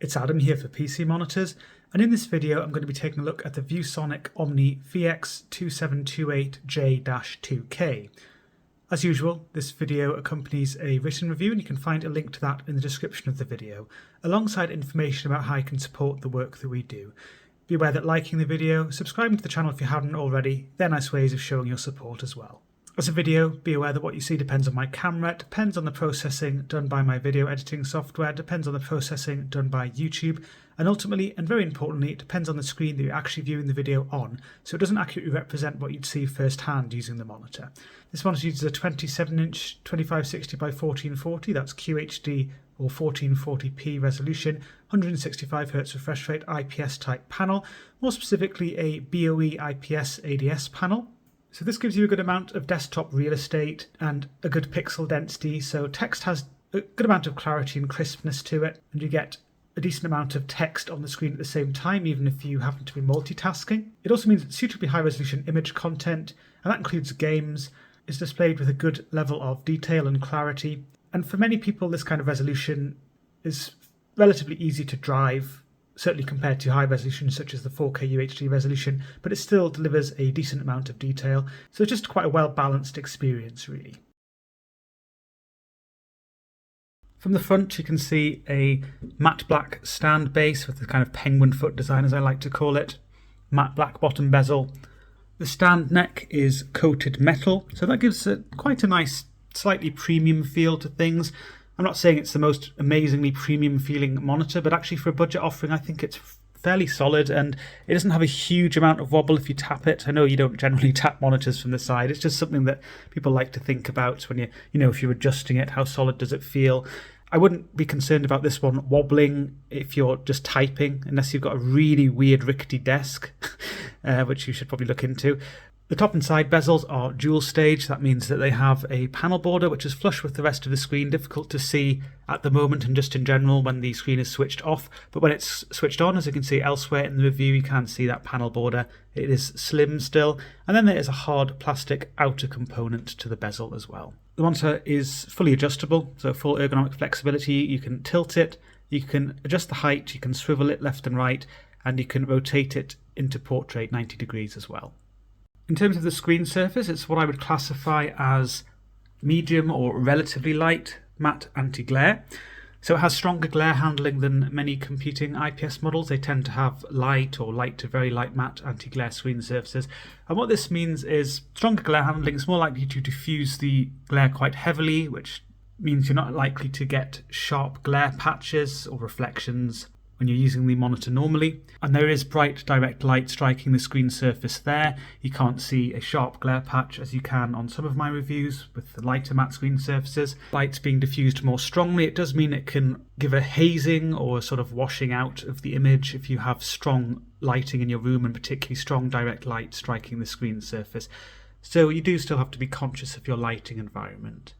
It's Adam here for PC Monitors, and in this video I'm going to be taking a look at the ViewSonic OMNI VX2728J-2K. As usual, this video accompanies a written review, and you can find a link to that in the description of the video, alongside information about how you can support the work that we do. Be aware that liking the video, subscribing to the channel if you haven't already, they're nice ways of showing your support as well. As a video, be aware that what you see depends on my camera, depends on the processing done by my video editing software, depends on the processing done by YouTube, and ultimately, and very importantly, it depends on the screen that you're actually viewing the video on, so it doesn't accurately represent what you'd see firsthand using the monitor. This monitor uses a 27-inch 2560 by 1440, that's QHD or 1440p resolution, 165Hz refresh rate IPS type panel, more specifically a BOE IPS ADS panel. So this gives you a good amount of desktop real estate and a good pixel density, so text has a good amount of clarity and crispness to it, and you get a decent amount of text on the screen at the same time, even if you happen to be multitasking. It also means that suitably high resolution image content, and that includes games, is displayed with a good level of detail and clarity. And for many people, this kind of resolution is relatively easy to drive, certainly compared to high resolution such as the 4K UHD resolution, but it still delivers a decent amount of detail, so it's just quite a well-balanced experience really. From the front you can see a matte black stand base with the kind of penguin foot design, as I like to call it, matte black bottom bezel. The stand neck is coated metal, so that gives quite a nice, slightly premium feel to things. I'm not saying it's the most amazingly premium feeling monitor, but actually for a budget offering I think it's fairly solid, and it doesn't have a huge amount of wobble if you tap it. I know you don't generally tap monitors from the side, it's just something that people like to think about when if you're adjusting it, how solid does it feel. I wouldn't be concerned about this one wobbling if you're just typing, unless you've got a really weird rickety desk, which you should probably look into. The top and side bezels are dual stage. That means that they have a panel border which is flush with the rest of the screen, difficult to see at the moment and just in general when the screen is switched off. But when it's switched on, as you can see elsewhere in the review, you can see that panel border. It is slim still. And then there is a hard plastic outer component to the bezel as well. The monitor is fully adjustable, so full ergonomic flexibility. You can tilt it, you can adjust the height, you can swivel it left and right, and you can rotate it into portrait 90 degrees as well. In terms of the screen surface, it's what I would classify as medium or relatively light matte anti-glare. So it has stronger glare handling than many competing IPS models. They tend to have light or light to very light matte anti-glare screen surfaces. And what this means is stronger glare handling is more likely to diffuse the glare quite heavily, which means you're not likely to get sharp glare patches or reflections when you're using the monitor normally. And there is bright direct light striking the screen surface there. You can't see a sharp glare patch as you can on some of my reviews with the lighter matte screen surfaces. Light's being diffused more strongly. It does mean it can give a hazing or a sort of washing out of the image if you have strong lighting in your room, and particularly strong direct light striking the screen surface. So you do still have to be conscious of your lighting environment.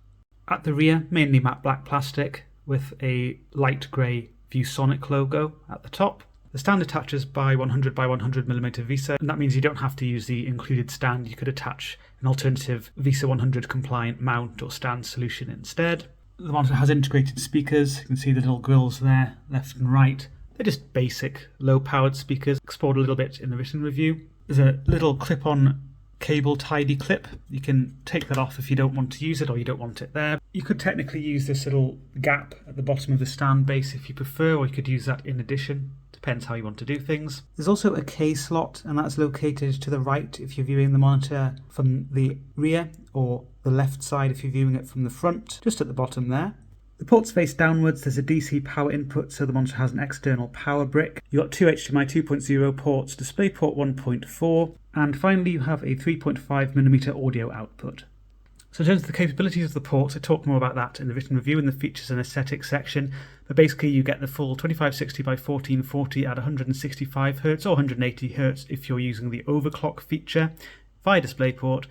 At the rear, mainly matte black plastic with a light grey ViewSonic logo at the top. The stand attaches by 100 by 100mm VESA, and that means you don't have to use the included stand. You could attach an alternative VESA 100 compliant mount or stand solution instead. The monitor has integrated speakers. You can see the little grills there, left and right. They're just basic low-powered speakers, explored a little bit in the written review. There's a little clip-on cable tidy clip. You can take that off if you don't want to use it or you don't want it there. You could technically use this little gap at the bottom of the stand base if you prefer, or you could use that in addition. Depends how you want to do things. There's also a K slot, and that's located to the right if you're viewing the monitor from the rear, or the left side if you're viewing it from the front, just at the bottom there. The ports face downwards. There's a DC power input, so the monitor has an external power brick. You've got two HDMI 2.0 ports, DisplayPort 1.4, and finally you have a 3.5mm audio output. So in terms of the capabilities of the ports, I talk more about that in the written review in the features and aesthetics section, but basically you get the full 2560 by 1440 at 165Hz or 180Hz if you're using the overclock feature via DisplayPort.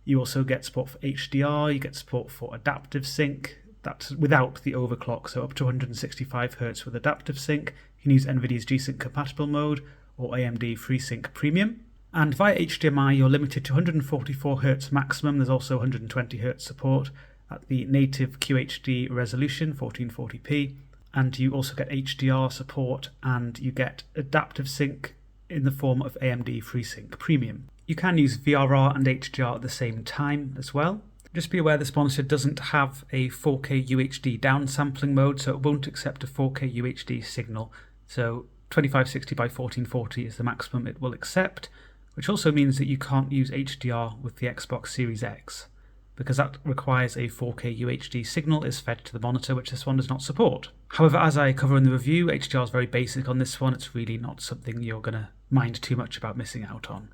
You also get support for HDR, you get support for adaptive sync. That's without the overclock, so up to 165Hz with adaptive sync. You can use NVIDIA's G-Sync compatible mode or AMD FreeSync Premium. And via HDMI, you're limited to 144Hz maximum. There's also 120Hz support at the native QHD resolution, 1440p. and you also get HDR support, and you get adaptive sync in the form of AMD FreeSync Premium. You can use VRR and HDR at the same time as well. Just be aware this monitor doesn't have a 4K UHD downsampling mode, so it won't accept a 4K UHD signal. So 2560 by 1440 is the maximum it will accept, which also means that you can't use HDR with the Xbox Series X, because that requires a 4K UHD signal is fed to the monitor, which this one does not support. However, as I cover in the review, HDR is very basic on this one. It's really not something you're going to mind too much about missing out on.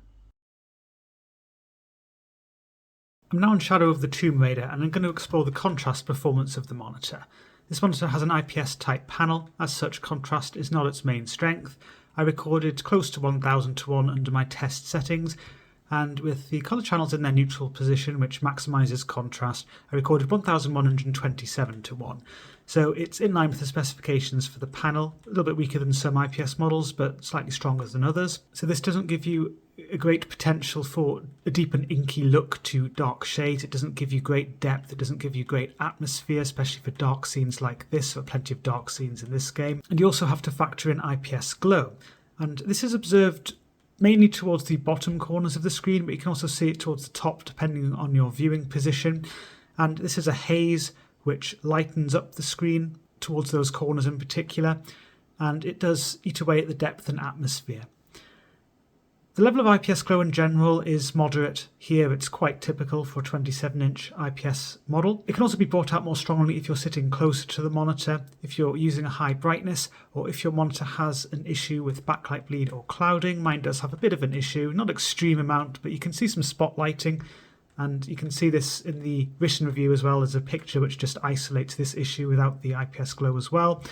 I'm now in Shadow of the Tomb Raider, and I'm going to explore the contrast performance of the monitor. This monitor has an IPS type panel. As such, contrast is not its main strength. I recorded close to 1000:1 under my test settings, and with the colour channels in their neutral position, which maximises contrast, I recorded 1127:1. So it's in line with the specifications for the panel, a little bit weaker than some IPS models, but slightly stronger than others. So this doesn't give you a great potential for a deep and inky look to dark shades. It doesn't give you great depth. It doesn't give you great atmosphere, especially for dark scenes like this. There are plenty of dark scenes in this game. And you also have to factor in IPS glow. And this is observed mainly towards the bottom corners of the screen, but you can also see it towards the top depending on your viewing position. And this is a haze which lightens up the screen towards those corners in particular, and it does eat away at the depth and atmosphere. The level of IPS glow in general is moderate. Here it's quite typical for a 27-inch IPS model. It can also be brought out more strongly if you're sitting closer to the monitor, if you're using a high brightness, or if your monitor has an issue with backlight bleed or clouding. Mine does have a bit of an issue, not extreme amount, but you can see some spotlighting, and you can see this in the written review as well as a picture which just isolates this issue without the IPS glow as well.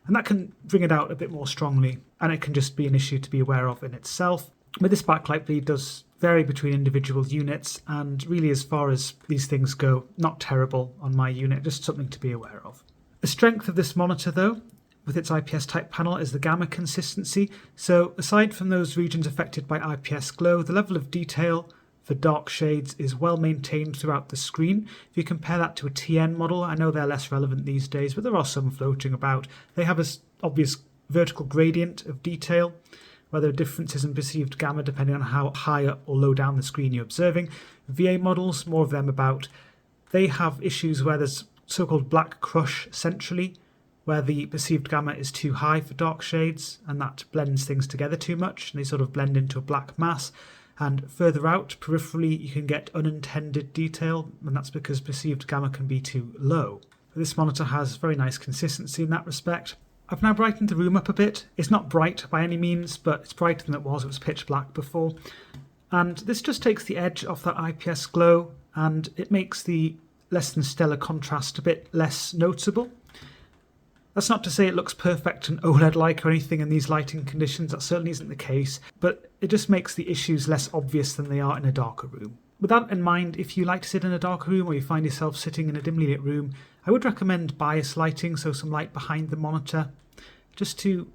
And that can bring it out a bit more strongly, and it can just be an issue to be aware of in itself. But this backlight bleed does vary between individual units, and really as far as these things go, not terrible on my unit, just something to be aware of. The strength of this monitor though, with its IPS type panel, is the gamma consistency. So aside from those regions affected by IPS glow, the level of detail for dark shades is well maintained throughout the screen. If you compare that to a TN model, I know they're less relevant these days, but there are some floating about. They have an obvious vertical gradient of detail, where there are differences in perceived gamma depending on how high up or low down the screen you're observing. VA models, more of them about, they have issues where there's so-called black crush centrally, where the perceived gamma is too high for dark shades, and that blends things together too much, and they sort of blend into a black mass. And further out, peripherally, you can get unintended detail, and that's because perceived gamma can be too low. But this monitor has very nice consistency in that respect. I've now brightened the room up a bit. It's not bright by any means, but it's brighter than it was. It was pitch black before. And this just takes the edge off that IPS glow, and it makes the less than stellar contrast a bit less noticeable. That's not to say it looks perfect and OLED-like or anything in these lighting conditions. That certainly isn't the case, but it just makes the issues less obvious than they are in a darker room. With that in mind, if you like to sit in a dark room or you find yourself sitting in a dimly lit room, I would recommend bias lighting, so some light behind the monitor, just to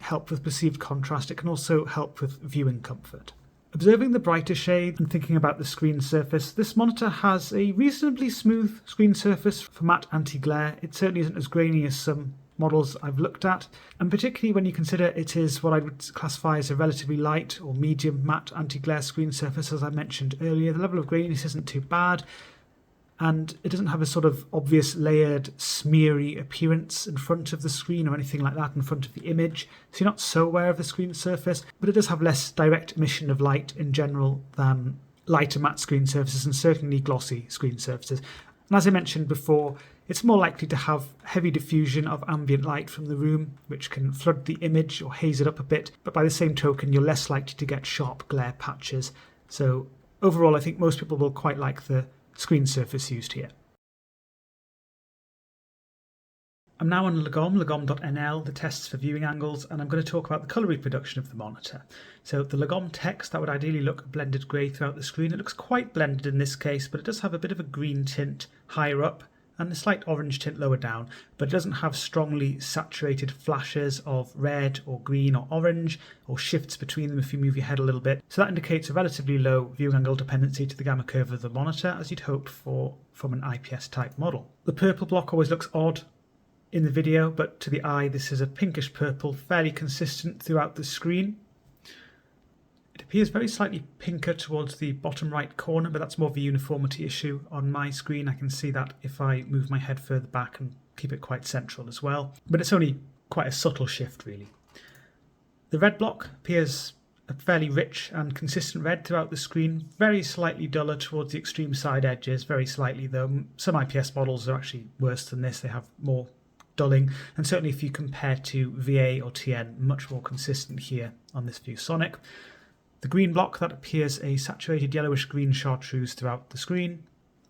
help with perceived contrast. It can also help with viewing comfort. Observing the brighter shade and thinking about the screen surface, this monitor has a reasonably smooth screen surface for matte anti-glare. It certainly isn't as grainy as some models I've looked at, and particularly when you consider it is what I would classify as a relatively light or medium matte anti-glare screen surface. As I mentioned earlier, the level of graininess isn't too bad, and it doesn't have a sort of obvious layered smeary appearance in front of the screen or anything like that in front of the image, so you're not so aware of the screen surface, but it does have less direct emission of light in general than lighter matte screen surfaces and certainly glossy screen surfaces. And as I mentioned before, it's more likely to have heavy diffusion of ambient light from the room, which can flood the image or haze it up a bit, but by the same token, you're less likely to get sharp glare patches. So overall, I think most people will quite like the screen surface used here. I'm now on legom.nl, the tests for viewing angles, and I'm going to talk about the colour reproduction of the monitor. So the Legom text, that would ideally look blended grey throughout the screen. It looks quite blended in this case, but it does have a bit of a green tint higher up and a slight orange tint lower down, but it doesn't have strongly saturated flashes of red or green or orange, or shifts between them if you move your head a little bit. So that indicates a relatively low viewing angle dependency to the gamma curve of the monitor, as you'd hope for from an IPS type model. The purple block always looks odd in the video, but to the eye this is a pinkish purple, fairly consistent throughout the screen. It appears very slightly pinker towards the bottom right corner, but that's more of a uniformity issue on my screen. I can see that if I move my head further back and keep it quite central as well, but it's only quite a subtle shift really. The red block appears a fairly rich and consistent red throughout the screen, very slightly duller towards the extreme side edges, very slightly though. Some IPS models are actually worse than this, they have more dulling, and certainly if you compare to VA or TN, much more consistent here on this ViewSonic. The green block, that appears a saturated yellowish green chartreuse throughout the screen.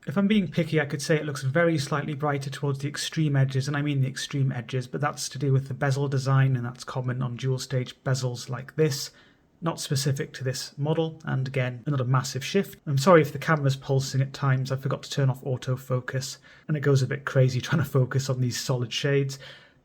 If I'm being picky, I could say it looks very slightly brighter towards the extreme edges, and I mean the extreme edges, but that's to do with the bezel design, and that's common on dual stage bezels like this, not specific to this model, and again, another massive shift. I'm sorry if the camera's pulsing at times, I forgot to turn off autofocus, and it goes a bit crazy trying to focus on these solid shades.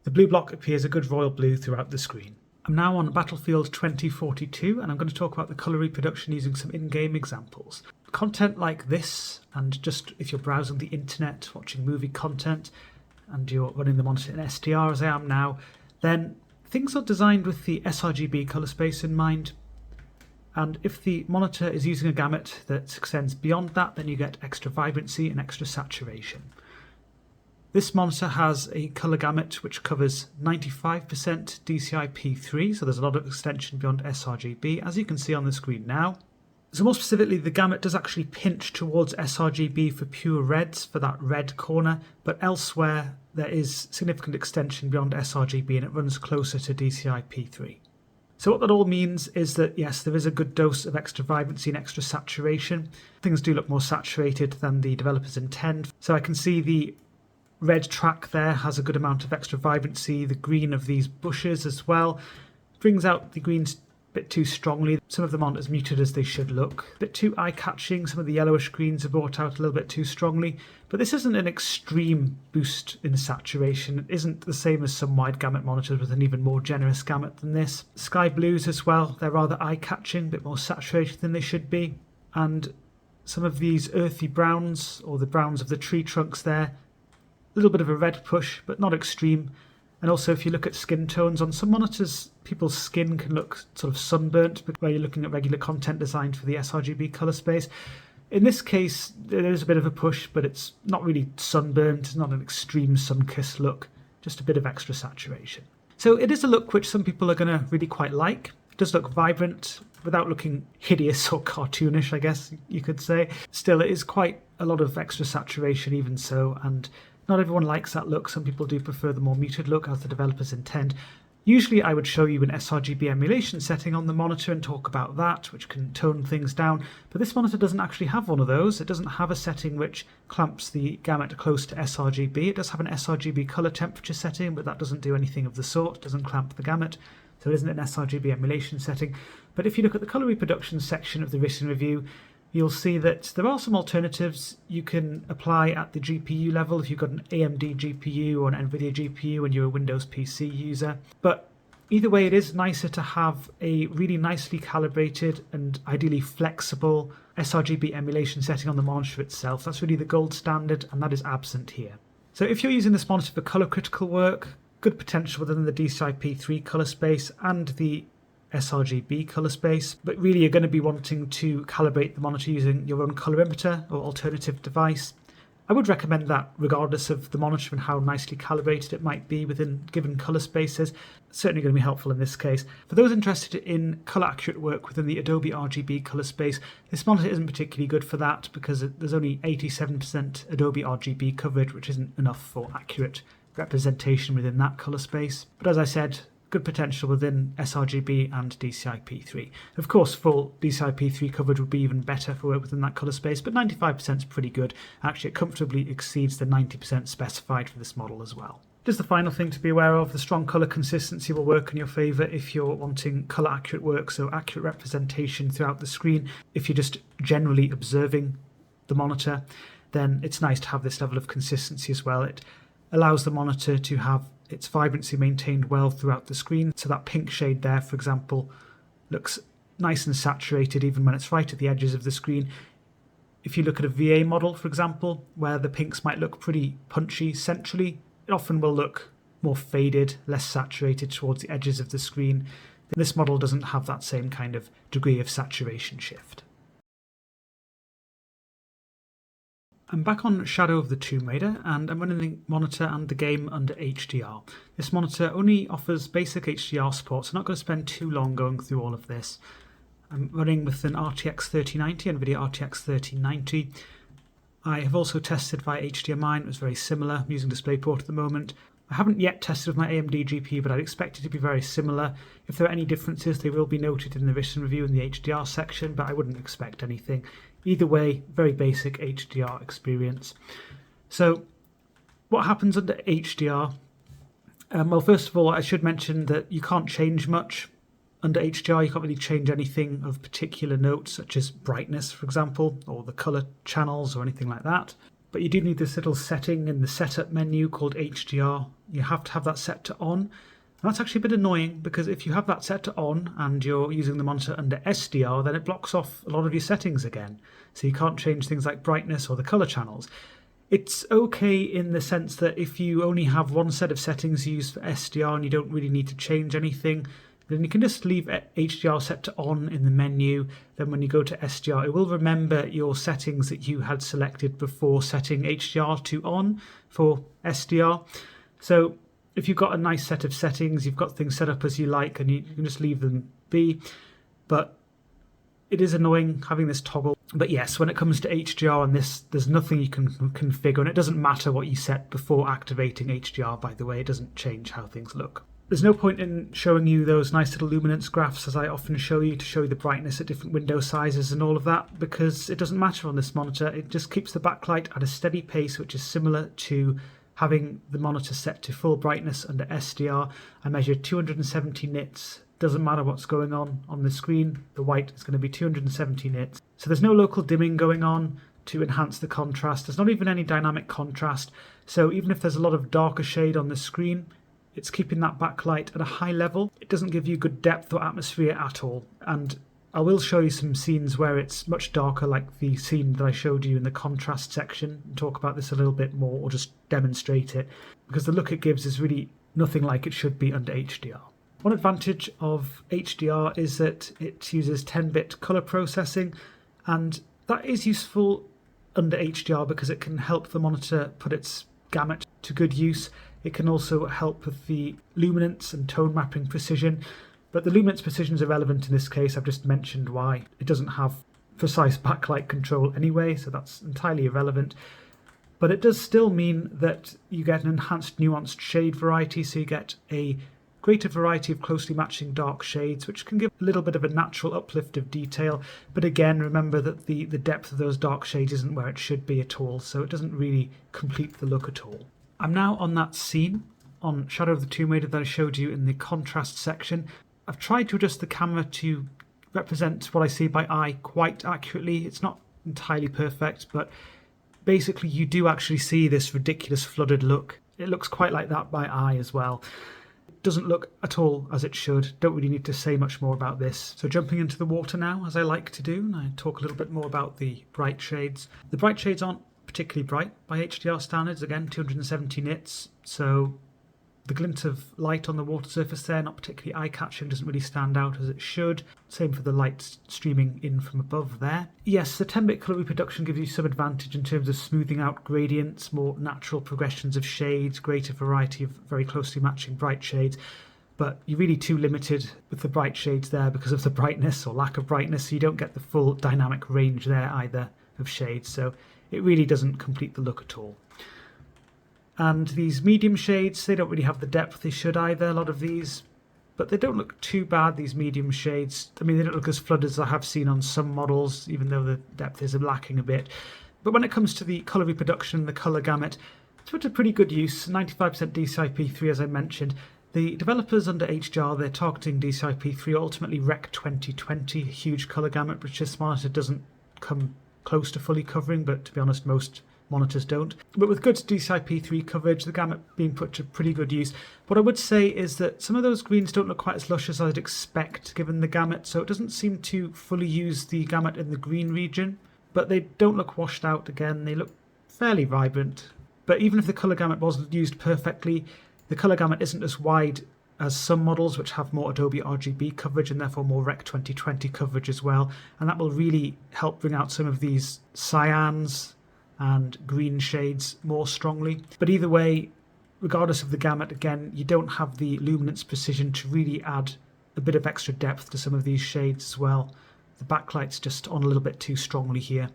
The blue block appears a good royal blue throughout the screen. I'm now on Battlefield 2042, and I'm going to talk about the colour reproduction using some in-game examples. Content like this, and just if you're browsing the internet, watching movie content, and you're running the monitor in SDR as I am now, then things are designed with the sRGB colour space in mind. And if the monitor is using a gamut that extends beyond that, then you get extra vibrancy and extra saturation. This monitor has a colour gamut which covers 95% DCI-P3, so there's a lot of extension beyond sRGB, as you can see on the screen now. So more specifically, the gamut does actually pinch towards sRGB for pure reds, for that red corner, but elsewhere there is significant extension beyond sRGB and it runs closer to DCI-P3. So what that all means is that yes, there is a good dose of extra vibrancy and extra saturation. Things do look more saturated than the developers intend. So I can see the red track there has a good amount of extra vibrancy. The green of these bushes as well brings out the greens a bit too strongly. Some of them aren't as muted as they should look. A bit too eye-catching. Some of the yellowish greens are brought out a little bit too strongly. But this isn't an extreme boost in saturation. It isn't the same as some wide gamut monitors with an even more generous gamut than this. Sky blues as well, they're rather eye-catching, a bit more saturated than they should be. And some of these earthy browns, or the browns of the tree trunks there, a little bit of a red push, but not extreme. And also if you look at skin tones, on some monitors people's skin can look sort of sunburnt, but where you're looking at regular content designed for the sRGB colour space. In this case, there is a bit of a push, but it's not really sunburnt, it's not an extreme sun-kissed look, just a bit of extra saturation. So it is a look which some people are going to really quite like. It does look vibrant, without looking hideous or cartoonish, I guess you could say. Still, it is quite a lot of extra saturation even so, and not everyone likes that look. Some people do prefer the more muted look as the developers intend. Usually I would show you an sRGB emulation setting on the monitor and talk about that, which can tone things down, but this monitor doesn't actually have one of those. It doesn't have a setting which clamps the gamut close to sRGB. It does have an sRGB colour temperature setting, but that doesn't do anything of the sort. It doesn't clamp the gamut, so it isn't an sRGB emulation setting. But if you look at the colour reproduction section of the written review, you'll see that there are some alternatives you can apply at the GPU level if you've got an AMD GPU or an NVIDIA GPU and you're a Windows PC user. But either way, it is nicer to have a really nicely calibrated and ideally flexible sRGB emulation setting on the monitor itself. That's really the gold standard, and that is absent here. So if you're using this monitor for colour critical work, good potential within the DCI-P3 colour space and the sRGB colour space, but really you're going to be wanting to calibrate the monitor using your own colorimeter or alternative device. I would recommend that regardless of the monitor and how nicely calibrated it might be within given colour spaces. It's certainly going to be helpful in this case. For those interested in colour accurate work within the Adobe RGB colour space, this monitor isn't particularly good for that because there's only 87% Adobe RGB coverage, which isn't enough for accurate representation within that colour space. But as I said, good potential within sRGB and DCI-P3. Of course, full DCI-P3 coverage would be even better for work within that colour space, but 95% is pretty good. Actually, it comfortably exceeds the 90% specified for this model as well. Just the final thing to be aware of, the strong colour consistency will work in your favour if you're wanting colour accurate work, so accurate representation throughout the screen. If you're just generally observing the monitor, then it's nice to have this level of consistency as well. It allows the monitor to have its vibrancy maintained well throughout the screen. So that pink shade there, for example, looks nice and saturated even when it's right at the edges of the screen. If you look at a VA model, for example, where the pinks might look pretty punchy centrally, it often will look more faded, less saturated towards the edges of the screen. This model doesn't have that same kind of degree of saturation shift. I'm back on Shadow of the Tomb Raider and I'm running the monitor and the game under HDR. This monitor only offers basic HDR support, so I'm not going to spend too long going through all of this. I'm running with an RTX 3090 and NVIDIA RTX 3090. I have also tested via HDMI, it was very similar. I'm using DisplayPort at the moment. I haven't yet tested with my AMD GPU, but I'd expect it to be very similar. If there are any differences, they will be noted in the written review in the HDR section, but I wouldn't expect anything. Either way, very basic HDR experience. So, what happens under HDR? Well, first of all, I should mention that you can't change much. Under HDR, you can't really change anything of particular note, such as brightness, for example, or the color channels or anything like that. But you do need this little setting in the setup menu called HDR. You have to have that set to on. And that's actually a bit annoying because if you have that set to on and you're using the monitor under SDR, then it blocks off a lot of your settings again. So you can't change things like brightness or the color channels. It's okay in the sense that if you only have one set of settings used for SDR and you don't really need to change anything, then you can just leave HDR set to on in the menu. Then when you go to SDR, it will remember your settings that you had selected before setting HDR to on for SDR. So if you've got a nice set of settings, you've got things set up as you like, and you can just leave them be. But it is annoying having this toggle. But yes, when it comes to HDR and this, there's nothing you can configure, and it doesn't matter what you set before activating HDR, by the way. It doesn't change how things look. There's no point in showing you those nice little luminance graphs as I often show you to show you the brightness at different window sizes and all of that, because it doesn't matter on this monitor. It just keeps the backlight at a steady pace, which is similar to having the monitor set to full brightness under SDR. I measured 270 nits. Doesn't matter what's going on the screen, the white is going to be 270 nits. So there's no local dimming going on to enhance the contrast. There's not even any dynamic contrast. So even if there's a lot of darker shade on the screen, it's keeping that backlight at a high level. It doesn't give you good depth or atmosphere at all. And I will show you some scenes where it's much darker, like the scene that I showed you in the contrast section, and talk about this a little bit more, or just demonstrate it, because the look it gives is really nothing like it should be under HDR. One advantage of HDR is that it uses 10-bit color processing, and that is useful under HDR because it can help the monitor put its gamut to good use. It can also help with the luminance and tone mapping precision, but the luminance precision is irrelevant in this case. I've just mentioned why. It doesn't have precise backlight control anyway, so that's entirely irrelevant. But it does still mean that you get an enhanced nuanced shade variety, so you get a greater variety of closely matching dark shades, which can give a little bit of a natural uplift of detail. But again, remember that the depth of those dark shades isn't where it should be at all, so it doesn't really complete the look at all. I'm now on that scene on Shadow of the Tomb Raider that I showed you in the contrast section. I've tried to adjust the camera to represent what I see by eye quite accurately. It's not entirely perfect, but basically you do actually see this ridiculous flooded look. It looks quite like that by eye as well. It doesn't look at all as it should. Don't really need to say much more about this. So jumping into the water now, as I like to do, and I talk a little bit more about the bright shades. The bright shades aren't particularly bright by HDR standards, again 270 nits, so the glint of light on the water surface there, not particularly eye-catching, doesn't really stand out as it should. Same for the light streaming in from above there. Yes, the 10-bit colour reproduction gives you some advantage in terms of smoothing out gradients, more natural progressions of shades, greater variety of very closely matching bright shades, but you're really too limited with the bright shades there because of the brightness or lack of brightness, so you don't get the full dynamic range there either of shades, so it really doesn't complete the look at all. And these medium shades, they don't really have the depth they should either, a lot of these, but they don't look too bad, these medium shades. I mean, they don't look as flooded as I have seen on some models, even though the depth is lacking a bit. But when it comes to the colour reproduction, the colour gamut, it's put to pretty good use, 95% DCI-P3 as I mentioned. The developers under HDR, they're targeting DCI-P3, ultimately Rec 2020, a huge colour gamut, which this monitor doesn't come close to fully covering, but to be honest, most monitors don't. But with good DCI-P3 coverage, the gamut being put to pretty good use. What I would say is that some of those greens don't look quite as lush as I'd expect given the gamut, so it doesn't seem to fully use the gamut in the green region, but they don't look washed out again, they look fairly vibrant. But even if the colour gamut was used perfectly, The colour gamut isn't as wide as some models which have more Adobe RGB coverage and therefore more Rec 2020 coverage as well, and that will really help bring out some of these cyans and green shades more strongly. But either way, regardless of the gamut, again, you don't have the luminance precision to really add a bit of extra depth to some of these shades as well. The backlight's just on a little bit too strongly here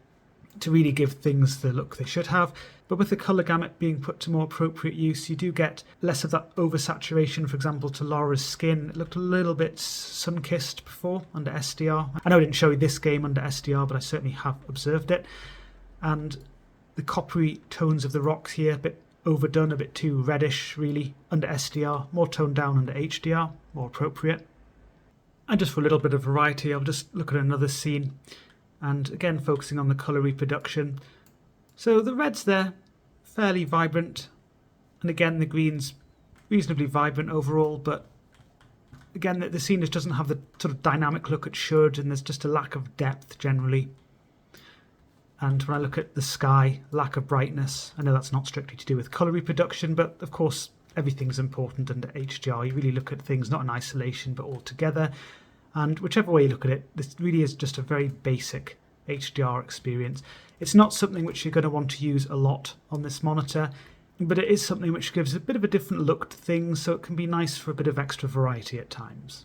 to really give things the look they should have. But with the colour gamut being put to more appropriate use, you do get less of that oversaturation. For example, to Laura's skin, it looked a little bit sun-kissed before under SDR. I know I didn't show you this game under SDR, but I certainly have observed it. And the coppery tones of the rocks here, a bit overdone, a bit too reddish really under SDR, more toned down under HDR, more appropriate. And just for a little bit of variety, I'll just look at another scene, and again focusing on the colour reproduction. So the red's there, fairly vibrant, and again the green's reasonably vibrant overall, but again the scene just doesn't have the sort of dynamic look it should, and there's just a lack of depth generally. And when I look at the sky, lack of brightness. I know that's not strictly to do with colour reproduction, but of course everything's important under HDR. You really look at things not in isolation but all together. And whichever way you look at it, this really is just a very basic HDR experience. It's not something which you're going to want to use a lot on this monitor, but it is something which gives a bit of a different look to things, so it can be nice for a bit of extra variety at times.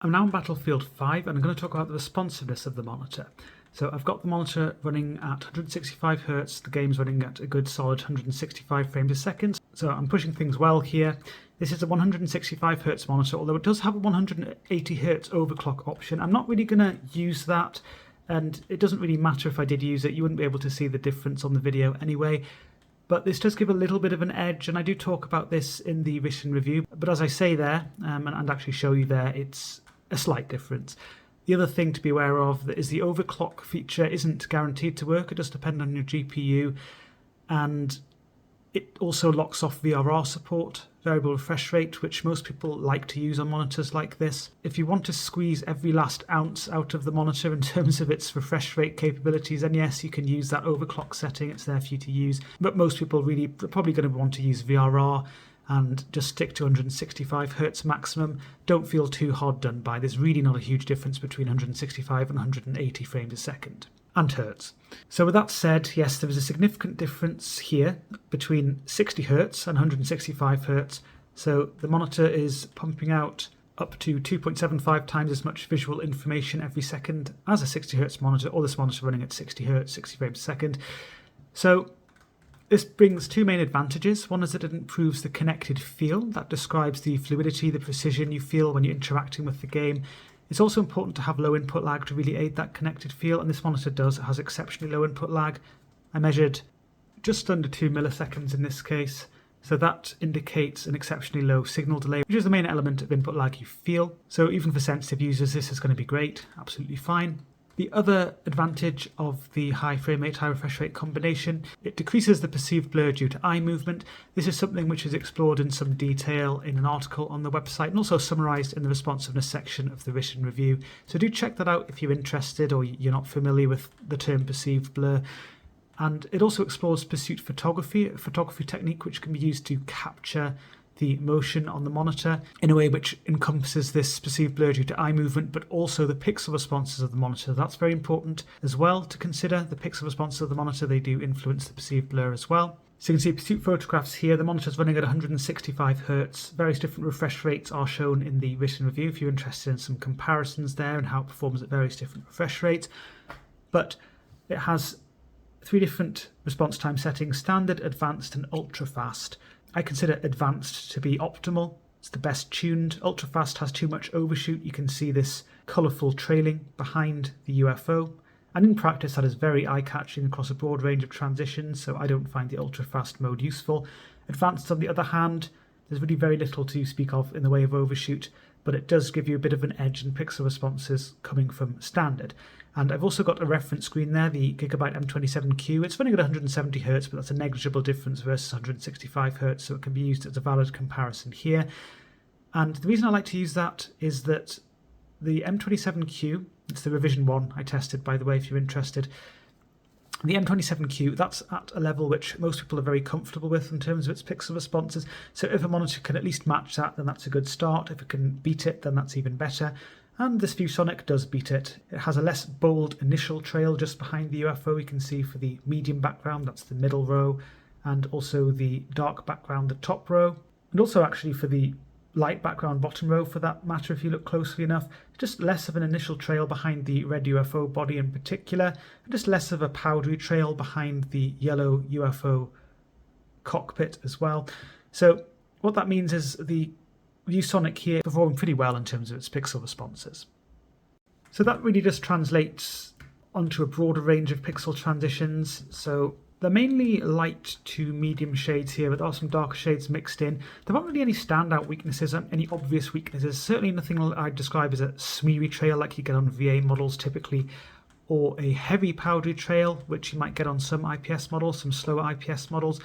I'm now on Battlefield 5 and I'm going to talk about the responsiveness of the monitor. So I've got the monitor running at 165 Hz, the game's running at a good solid 165 frames a second, so I'm pushing things well here. This is a 165 Hz monitor, although it does have a 180 Hz overclock option. I'm not really going to use that, and it doesn't really matter if I did use it. You wouldn't be able to see the difference on the video anyway. But this does give a little bit of an edge, and I do talk about this in the written review. But as I say there, and actually show you there, it's a slight difference. The other thing to be aware of is the overclock feature isn't guaranteed to work. It does depend on your GPU, and it also locks off VRR support, variable refresh rate, which most people like to use on monitors like this. If you want to squeeze every last ounce out of the monitor in terms of its refresh rate capabilities, then yes, you can use that overclock setting. It's there for you to use. But most people really are probably going to want to use VRR and just stick to 165 Hz maximum. Don't feel too hard done by. There's really not a huge difference between 165 and 180 frames a second. And Hertz. So with that said, yes, there is a significant difference here between 60 Hz and 165 Hz. So the monitor is pumping out up to 2.75 times as much visual information every second as a 60 Hz monitor, or this monitor running at 60 Hz, 60 frames a second. So this brings two main advantages. One is that it improves the connected feel. That describes the fluidity, the precision you feel when you're interacting with the game. It's also important to have low input lag to really aid that connected feel, and this monitor does. It has exceptionally low input lag. I measured just under 2 milliseconds in this case, so that indicates an exceptionally low signal delay, which is the main element of input lag you feel. So even for sensitive users, this is going to be great, absolutely fine. The other advantage of the high frame rate, high refresh rate combination, it decreases the perceived blur due to eye movement. This is something which is explored in some detail in an article on the website and also summarised in the responsiveness section of the written review. So do check that out if you're interested or you're not familiar with the term perceived blur. And it also explores pursuit photography, a photography technique which can be used to capture the motion on the monitor in a way which encompasses this perceived blur due to eye movement, but also the pixel responses of the monitor. That's very important as well to consider. The pixel responses of the monitor, they do influence the perceived blur as well. So you can see pursuit photographs here. The monitor's running at 165 Hz. Various different refresh rates are shown in the written review if you're interested in some comparisons there and how it performs at various different refresh rates. But it has 3 different response time settings: standard, advanced, and ultra fast. I consider advanced to be optimal. It's the best tuned. Ultra fast has too much overshoot. You can see this colourful trailing behind the UFO. And in practice, that is very eye-catching across a broad range of transitions, so I don't find the ultra fast mode useful. Advanced, on the other hand, there's really very little to speak of in the way of overshoot, but it does give you a bit of an edge in pixel responses coming from standard. And I've also got a reference screen there, the Gigabyte M27Q. It's running at 170 Hz, but that's a negligible difference versus 165 Hz, so it can be used as a valid comparison here. And the reason I like to use that is that the M27Q, it's the revision 1 I tested, by the way, if you're interested, The M27Q, that's at a level which most people are very comfortable with in terms of its pixel responses. So if a monitor can at least match that, then that's a good start. If it can beat it, then that's even better. And this ViewSonic does beat it. It has a less bold initial trail just behind the UFO. You can see for the medium background, that's the middle row, and also the dark background, the top row. And also actually for the light background bottom row for that matter, if you look closely enough, just less of an initial trail behind the red UFO body in particular, and just less of a powdery trail behind the yellow UFO cockpit as well. So what that means is the ViewSonic here performing pretty well in terms of its pixel responses. So that really just translates onto a broader range of pixel transitions. So they're mainly light to medium shades here, but there are some darker shades mixed in. There aren't really any standout weaknesses, any obvious weaknesses. Certainly nothing I'd describe as a smeary trail like you get on VA models typically, or a heavy powdery trail, which you might get on some IPS models, some slower IPS models.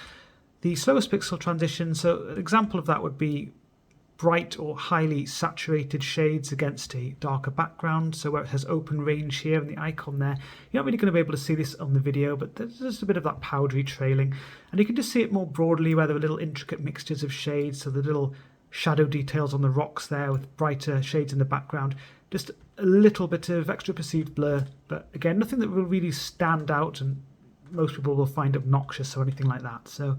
The slowest pixel transition, so an example of that would be bright or highly saturated shades against a darker background. So where it has open range here and the icon there, you're not really going to be able to see this on the video, but there's just a bit of that powdery trailing. And you can just see it more broadly where there are little intricate mixtures of shades, so the little shadow details on the rocks there with brighter shades in the background. Just a little bit of extra perceived blur, but again, nothing that will really stand out and most people will find obnoxious or anything like that. So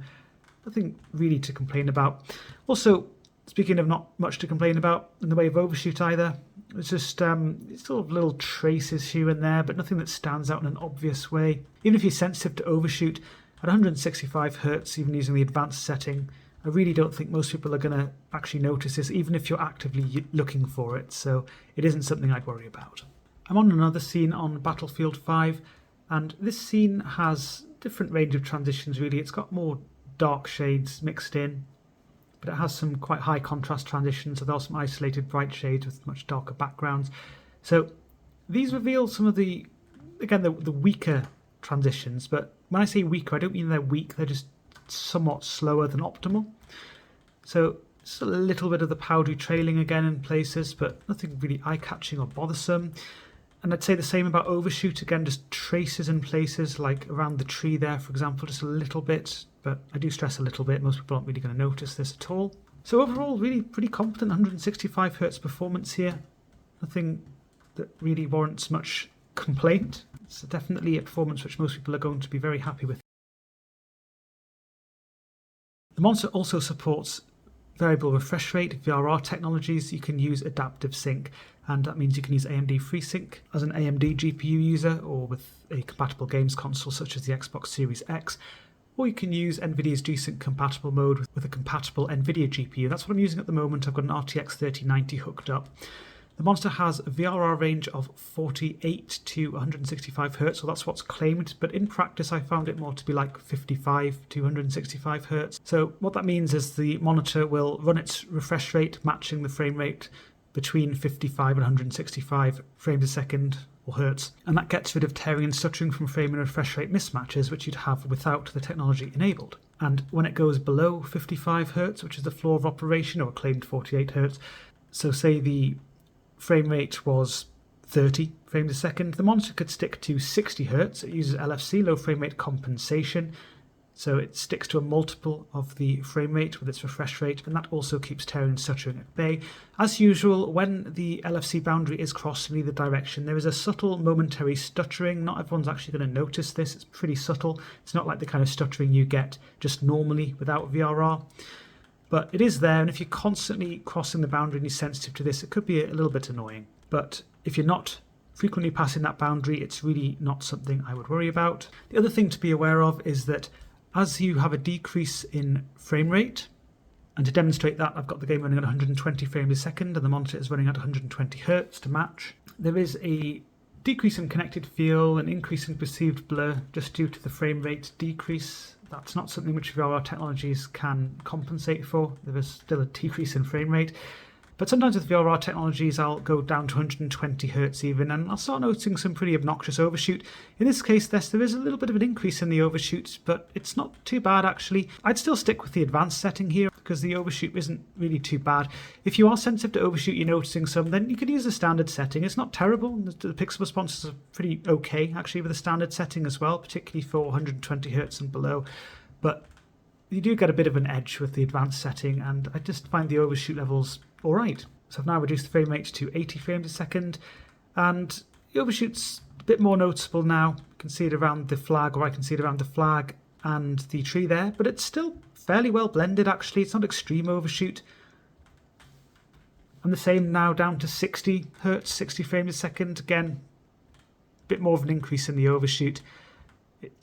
nothing really to complain about. Also, speaking of not much to complain about in the way of overshoot either, it's just it's sort of little traces here and there, but nothing that stands out in an obvious way. Even if you're sensitive to overshoot, at 165 Hz, even using the advanced setting, I really don't think most people are going to actually notice this, even if you're actively looking for it, so it isn't something I'd worry about. I'm on another scene on Battlefield 5, and this scene has a different range of transitions really. It's got more dark shades mixed in, but it has some quite high contrast transitions, so there are some isolated bright shades with much darker backgrounds. So these reveal some of the, again, the weaker transitions, but when I say weaker, I don't mean they're weak, they're just somewhat slower than optimal. So just a little bit of the powdery trailing again in places, but nothing really eye-catching or bothersome. And I'd say the same about overshoot, again, just traces in places, like around the tree there, for example, just a little bit, but I do stress a little bit, most people aren't really going to notice this at all. So overall, really pretty competent 165 Hz performance here. Nothing that really warrants much complaint. It's definitely a performance which most people are going to be very happy with. The monitor also supports variable refresh rate, VRR technologies. You can use adaptive sync, and that means you can use AMD FreeSync as an AMD GPU user or with a compatible games console such as the Xbox Series X, or you can use NVIDIA's G-Sync compatible mode with a compatible NVIDIA GPU. That's what I'm using at the moment. I've got an RTX 3090 hooked up. The monster has a VRR range of 48 to 165 Hz, so that's what's claimed, but in practice I found it more to be like 55 to 165 Hz. So what that means is the monitor will run its refresh rate matching the frame rate between 55 and 165 frames a second or hertz, and that gets rid of tearing and stuttering from frame and refresh rate mismatches which you'd have without the technology enabled. And when it goes below 55 Hz, which is the floor of operation, or claimed 48 Hz, so say the frame rate was 30 frames a second, the monitor could stick to 60 Hz. It uses LFC, low frame rate compensation, so it sticks to a multiple of the frame rate with its refresh rate, and that also keeps tearing and stuttering at bay. As usual, when the LFC boundary is crossed in either direction, there is a subtle momentary stuttering. Not everyone's actually going to notice this. It's pretty subtle. It's not like the kind of stuttering you get just normally without VRR. But it is there, and if you're constantly crossing the boundary and you're sensitive to this, it could be a little bit annoying. But if you're not frequently passing that boundary, it's really not something I would worry about. The other thing to be aware of is that as you have a decrease in frame rate, and to demonstrate that, I've got the game running at 120 frames a second, and the monitor is running at 120 Hz to match. There is a decrease in connected feel, an increase in perceived blur just due to the frame rate decrease. That's not something which VRR technologies can compensate for. There is still a decrease in frame rate. But sometimes with VRR technologies, I'll go down to 120 Hz even, and I'll start noticing some pretty obnoxious overshoot. In this case, there is a little bit of an increase in the overshoot, but it's not too bad actually. I'd still stick with the advanced setting here because the overshoot isn't really too bad. If you are sensitive to overshoot, you're noticing some, then you could use the standard setting. It's not terrible. The pixel responses are pretty okay actually with the standard setting as well, particularly for 120 Hz and below. But you do get a bit of an edge with the advanced setting, and I just find the overshoot levels alright. So I've now reduced the frame rate to 80 frames a second, and the overshoot's a bit more noticeable now. You can see it around the flag, or I can see it around the flag and the tree there, but it's still fairly well blended actually. It's not extreme overshoot. And the same now down to 60 Hz, 60 frames a second. Again, a bit more of an increase in the overshoot. It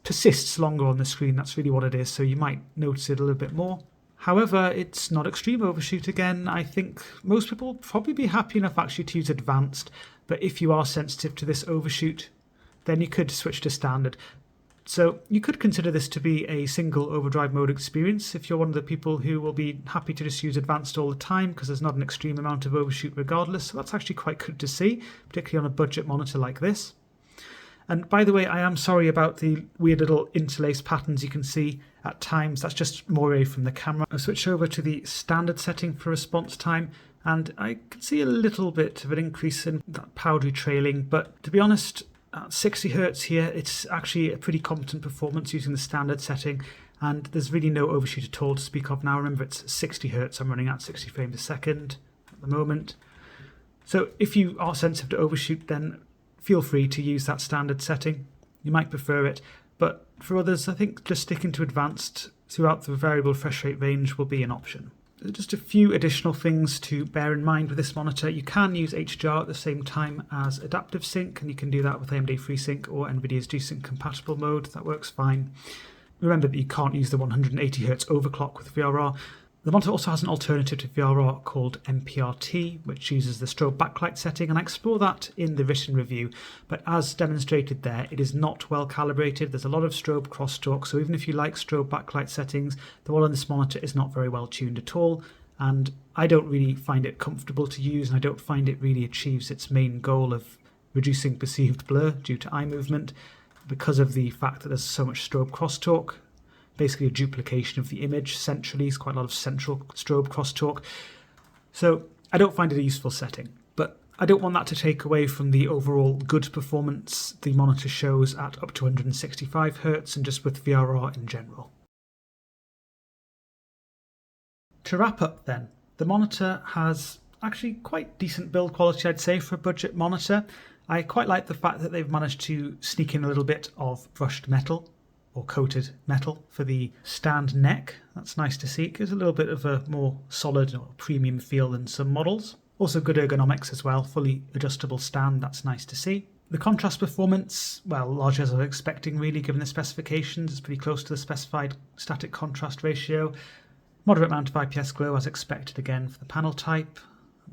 persists longer on the screen, that's really what it is, so you might notice it a little bit more. However, it's not extreme overshoot again. I think most people will probably be happy enough actually to use advanced, but if you are sensitive to this overshoot, then you could switch to standard. So you could consider this to be a single overdrive mode experience if you're one of the people who will be happy to just use advanced all the time because there's not an extreme amount of overshoot regardless. So that's actually quite good to see, particularly on a budget monitor like this. And by the way, I am sorry about the weird little interlaced patterns you can see at times. That's just moire from the camera. I'll switch over to the standard setting for response time, and I can see a little bit of an increase in that powdery trailing, but to be honest, at 60 Hz here, it's actually a pretty competent performance using the standard setting, and there's really no overshoot at all to speak of now. Remember, it's 60 Hz. I'm running at 60 frames a second at the moment. So if you are sensitive to overshoot, then feel free to use that standard setting. You might prefer it, but for others, I think just sticking to advanced throughout the variable refresh rate range will be an option. Just a few additional things to bear in mind with this monitor. You can use HDR at the same time as adaptive sync, and you can do that with AMD FreeSync or NVIDIA's G-Sync compatible mode. That works fine. Remember that you can't use the 180 Hz overclock with VRR. The monitor also has an alternative to VRR called MPRT, which uses the strobe backlight setting, and I explore that in the written review. But as demonstrated there, it is not well calibrated. There's a lot of strobe crosstalk, so even if you like strobe backlight settings, the one on this monitor is not very well tuned at all, and I don't really find it comfortable to use, and I don't find it really achieves its main goal of reducing perceived blur due to eye movement because of the fact that there's so much strobe crosstalk. Basically a duplication of the image centrally. It's quite a lot of central strobe crosstalk. So I don't find it a useful setting, but I don't want that to take away from the overall good performance the monitor shows at up to 165 Hz and just with VRR in general. To wrap up then, the monitor has actually quite decent build quality, I'd say, for a budget monitor. I quite like the fact that they've managed to sneak in a little bit of brushed metal or coated metal for the stand neck. That's nice to see. It gives a little bit of a more solid or premium feel than some models. Also good ergonomics as well, fully adjustable stand, that's nice to see. The contrast performance, well, largely as I was expecting really given the specifications. It's pretty close to the specified static contrast ratio. Moderate amount of IPS glow as expected again for the panel type.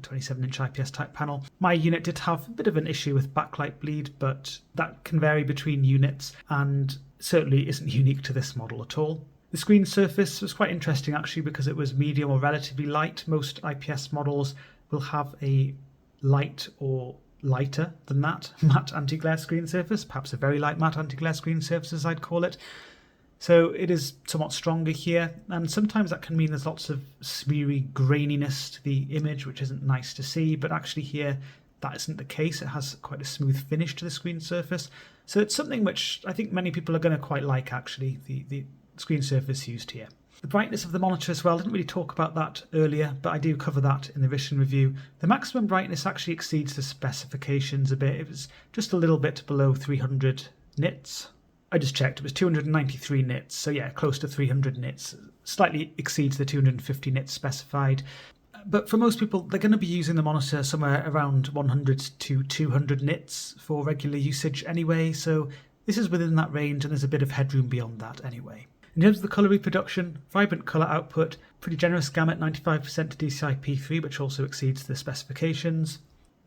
27-inch IPS type panel. My unit did have a bit of an issue with backlight bleed, but that can vary between units and certainly isn't unique to this model at all. The screen surface was quite interesting actually because it was medium or relatively light. Most IPS models will have a light or lighter than that matte anti-glare screen surface, perhaps a very light matte anti-glare screen surface as I'd call it. So it is somewhat stronger here, and sometimes that can mean there's lots of smeary graininess to the image, which isn't nice to see, but actually here that isn't the case. It has quite a smooth finish to the screen surface. So it's something which I think many people are going to quite like actually, the screen surface used here. The brightness of the monitor as well, I didn't really talk about that earlier, but I do cover that in the written review. The maximum brightness actually exceeds the specifications a bit. It was just a little bit below 300 nits. I just checked, it was 293 nits, so yeah, close to 300 nits. Slightly exceeds the 250 nits specified. But for most people, they're going to be using the monitor somewhere around 100 to 200 nits for regular usage anyway, so this is within that range and there's a bit of headroom beyond that anyway. In terms of the colour reproduction, vibrant colour output, pretty generous gamut, 95% to DCI-P3, which also exceeds the specifications.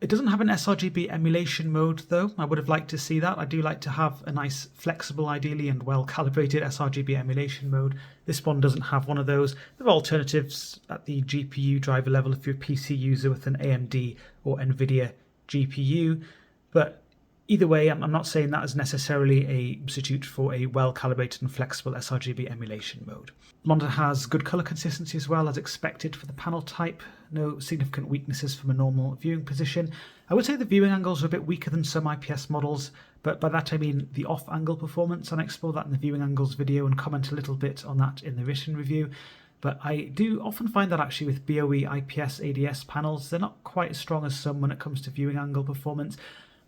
It doesn't have an sRGB emulation mode though. I would have liked to see that. I do like to have a nice flexible, ideally, and well calibrated sRGB emulation mode. This one doesn't have one of those. There are alternatives at the GPU driver level if you're a PC user with an AMD or NVIDIA GPU, but either way, I'm not saying that is necessarily a substitute for a well-calibrated and flexible sRGB emulation mode. The monitor has good colour consistency as well, as expected for the panel type. No significant weaknesses from a normal viewing position. I would say the viewing angles are a bit weaker than some IPS models, but by that I mean the off-angle performance, and I explore that in the viewing angles video and comment a little bit on that in the written review. But I do often find that actually with BOE IPS ADS panels, they're not quite as strong as some when it comes to viewing angle performance.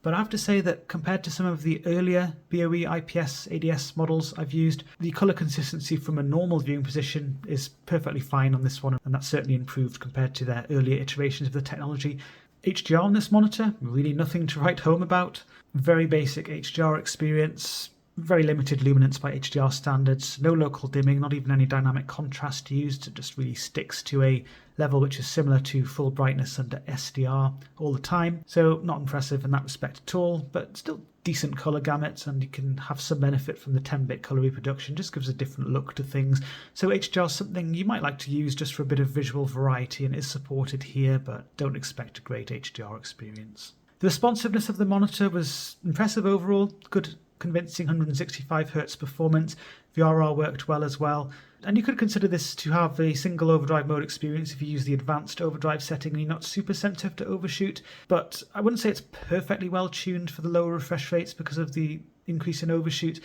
But I have to say that compared to some of the earlier BOE IPS ADS models I've used, the colour consistency from a normal viewing position is perfectly fine on this one, and that's certainly improved compared to their earlier iterations of the technology. HDR on this monitor, really nothing to write home about. Very basic HDR experience, very limited luminance by HDR standards, no local dimming, not even any dynamic contrast used. It just really sticks to a level which is similar to full brightness under SDR all the time. So not impressive in that respect at all, but still decent colour gamut, and you can have some benefit from the 10-bit colour reproduction. Just gives a different look to things. So HDR is something you might like to use just for a bit of visual variety, and is supported here, but don't expect a great HDR experience. The responsiveness of the monitor was impressive overall, good convincing 165Hz performance. VRR worked well as well, and you could consider this to have a single overdrive mode experience if you use the advanced overdrive setting and you're not super sensitive to overshoot, but I wouldn't say it's perfectly well tuned for the lower refresh rates because of the increase in overshoot.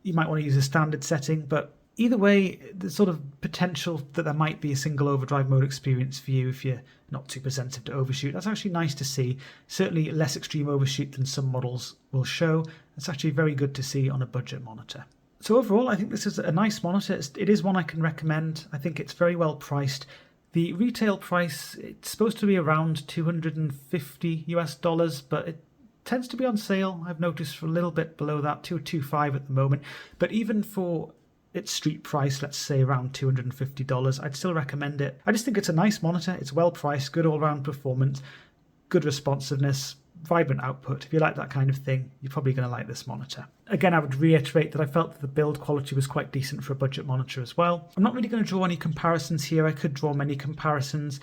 You might want to use a standard setting, but either way, there's sort of potential that there might be a single overdrive mode experience for you if you're not super sensitive to overshoot. That's actually nice to see. Certainly less extreme overshoot than some models will show. It's actually very good to see on a budget monitor. So overall, I think this is a nice monitor. It is one I can recommend. I think it's very well priced. The retail price, it's supposed to be around $250 US, but it tends to be on sale. I've noticed for a little bit below that, $225 at the moment. But even for its street price, let's say around $250, I'd still recommend it. I just think it's a nice monitor. It's well priced, good all-round performance, good responsiveness, vibrant output. If you like that kind of thing, you're probably going to like this monitor. Again, I would reiterate that I felt that the build quality was quite decent for a budget monitor as well. I'm not really going to draw any comparisons here. I could draw many comparisons,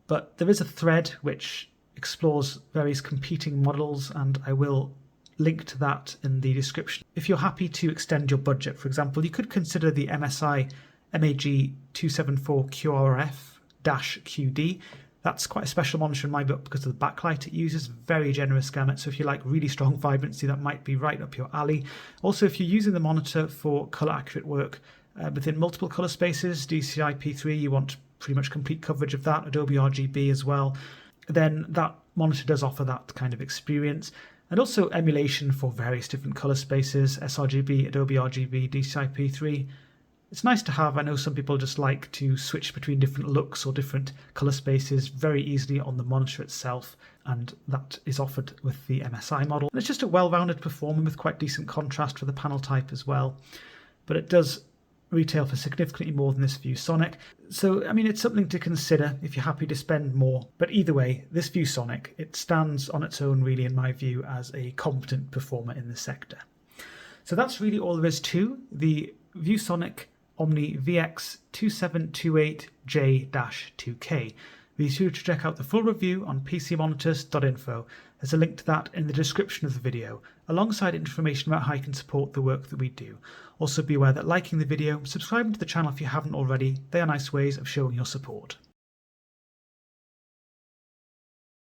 but there is a thread which explores various competing models, and I will link to that in the description. If you're happy to extend your budget, for example, you could consider the MSI MAG274QRF-QD. That's quite a special monitor in my book because of the backlight it uses, very generous gamut, so if you like really strong vibrancy, that might be right up your alley. Also, if you're using the monitor for colour accurate work within multiple colour spaces, DCI-P3, you want pretty much complete coverage of that, Adobe RGB as well, then that monitor does offer that kind of experience. And also emulation for various different colour spaces, sRGB, Adobe RGB, DCI-P3. It's nice to have. I know some people just like to switch between different looks or different colour spaces very easily on the monitor itself, and that is offered with the MSI model. And it's just a well-rounded performer with quite decent contrast for the panel type as well. But it does retail for significantly more than this ViewSonic. So, I mean, it's something to consider if you're happy to spend more. But either way, this ViewSonic, it stands on its own really in my view as a competent performer in the sector. So that's really all there is to the ViewSonic OMNI VX2728J-2K. Be sure to check out the full review on PCmonitors.info. There's a link to that in the description of the video, alongside information about how you can support the work that we do. Also be aware that liking the video, subscribing to the channel if you haven't already, they are nice ways of showing your support.